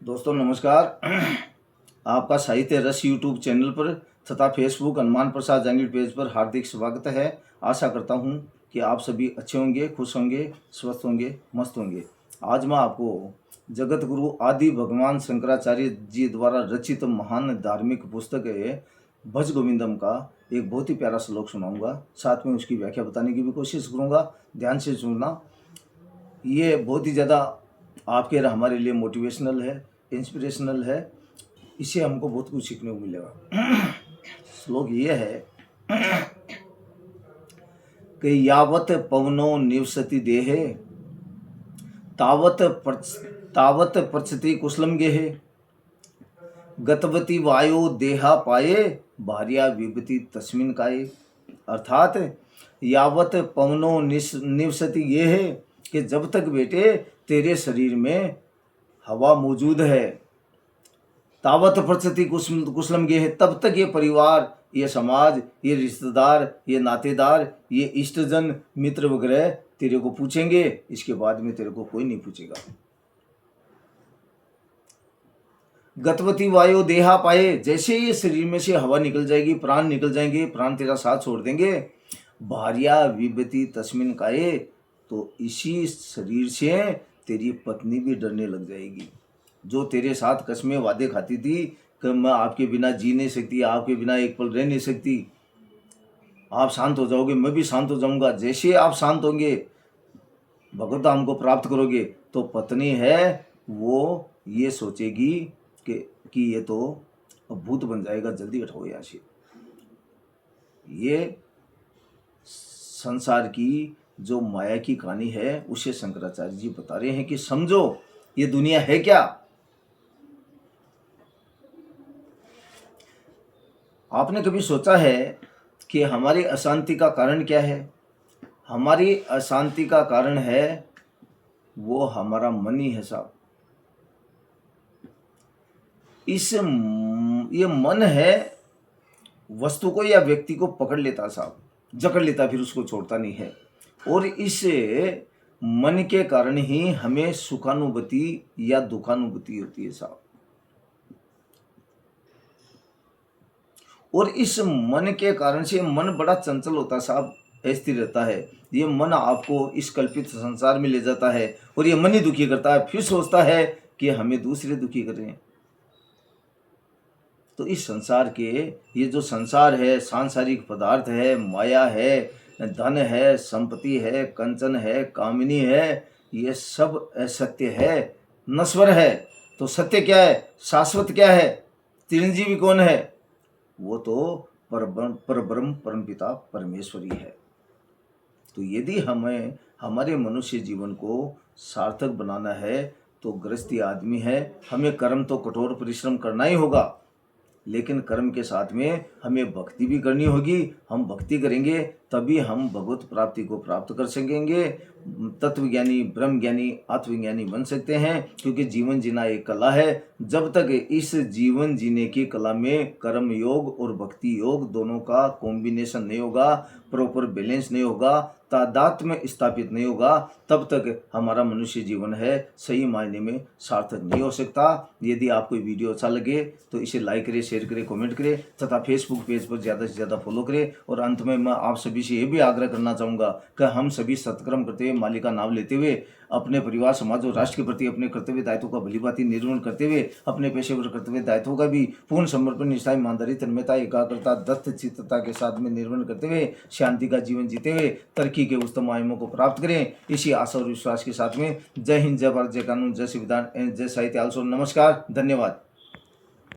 दोस्तों नमस्कार। आपका साहित्य रस यूट्यूब चैनल पर तथा फेसबुक हनुमान प्रसाद जांगीड़ पेज पर हार्दिक स्वागत है। आशा करता हूं कि आप सभी अच्छे होंगे, खुश होंगे, स्वस्थ होंगे, मस्त होंगे। आज मैं आपको जगत गुरु आदि भगवान शंकराचार्य जी द्वारा रचित महान धार्मिक पुस्तक है भज गोविंदम का एक बहुत ही प्यारा श्लोक सुनाऊंगा। साथ में उसकी व्याख्या बताने की भी कोशिश करूंगा। ध्यान से सुनना। ये बहुत ही ज़्यादा आपके और हमारे लिए मोटिवेशनल है, इंस्पिरेशनल है। इससे हमको बहुत कुछ सीखने को मिलेगा। श्लोक ये है कि यावत पवनो निवसति देहे तावत प्रचति कुशलम गेहे गतवती वायो देहा पाए भार्या विभति तस्मिन काये। अर्थात यावत पवनो निवसति ये है कि जब तक बेटे तेरे शरीर में हवा मौजूद है, तावत प्रचति कुशलम गे है, तब तक ये परिवार, ये समाज, ये रिश्तेदार, ये नातेदार, ये इष्टजन, मित्र वगैरह तेरे को पूछेंगे। इसके बाद में तेरे को कोई नहीं पूछेगा। गतवती वायु देहा पाए, जैसे ये शरीर में से हवा निकल जाएगी, प्राण निकल जाएंगे, प्राण तेरा साथ छोड़ देंगे। भार्या विभति तस्मिन काये, तो इसी शरीर से तेरी पत्नी भी डरने लग जाएगी। जो तेरे साथ कसमें वादे खाती थी कि मैं आपके बिना जी नहीं सकती, आपके बिना एक पल रह नहीं सकती, आप शांत हो जाओगे, मैं भी शांत हो जाऊंगा। जैसे आप शांत होंगे, भगवत धाम को प्राप्त करोगे, तो पत्नी है वो ये सोचेगी कि ये तो भूत बन जाएगा, जल्दी हटाओ यहाँ से। ये संसार की जो माया की कहानी है उसे शंकराचार्य जी बता रहे हैं कि समझो ये दुनिया है क्या। आपने कभी सोचा है कि हमारी अशांति का कारण क्या है? हमारी अशांति का कारण है वो हमारा मन ही है साहब। ये मन है वस्तु को या व्यक्ति को पकड़ लेता साहब, जकड़ लेता, फिर उसको छोड़ता नहीं है। और इस मन के कारण ही हमें सुखानुभूति या दुखानुभूति होती है साहब। और इस मन के कारण से मन बड़ा चंचल होता है साहब, अस्थिर रहता है। ये मन आपको इस कल्पित संसार में ले जाता है और ये मन ही दुखी करता है। फिर सोचता है कि हमें दूसरे दुखी कर रहे हैं। तो इस संसार के, ये जो संसार है, सांसारिक पदार्थ है, माया है, धन है, संपत्ति है, कंचन है, कामिनी है, ये सब असत्य है, नश्वर है। तो सत्य क्या है? शाश्वत क्या है? चिरंजीवी कौन है? वो तो परब्रह्म परमपिता परमेश्वरी है। तो यदि हमें हमारे मनुष्य जीवन को सार्थक बनाना है तो गृहस्थी आदमी है, हमें कर्म तो कठोर परिश्रम करना ही होगा, लेकिन कर्म के साथ में हमें भक्ति भी करनी होगी। हम भक्ति करेंगे तभी हम भगवत प्राप्ति को प्राप्त कर सकेंगे, तत्वज्ञानी, ब्रह्मज्ञानी, आत्मज्ञानी बन सकते हैं। क्योंकि जीवन जीना एक कला है। जब तक इस जीवन जीने की कला में कर्म योग और भक्ति योग दोनों का कॉम्बिनेशन नहीं होगा, प्रॉपर बैलेंस नहीं होगा, तादात्म्य स्थापित नहीं होगा, तब तक हमारा मनुष्य जीवन है सही मायने में सार्थक नहीं हो सकता। यदि आपको वीडियो अच्छा लगे तो इसे लाइक करें, शेयर करें, कमेंट करें तथा फेसबुक पेज पर ज़्यादा से ज़्यादा फॉलो करें। और अंत में मैं आप सभी से ये भी आग्रह करना चाहूँगा कि हम सभी सत्कर्म करते हुए, मालिक का नाम लेते हुए, अपने परिवार, समाज और राष्ट्र के प्रति अपने कर्तव्य दायित्वों का भलीभांति निर्वहन करते हुए, अपने पेशेवर कर्तव्य दायित्वों का भी पूर्ण समर्पण, निष्ठा, ईमानदारी, तन्मयता, एकाग्रता, दत्त चित्तता के साथ में निर्वहन करते हुए शांति का जीवन जीते हुए तरक्की के उत्तम आयामों को प्राप्त करें। इसी आशा और विश्वास के साथ में जय हिंद, जय भारत, जय कानून, जय संविधान, जय साहित्य। आल्सो नमस्कार, धन्यवाद।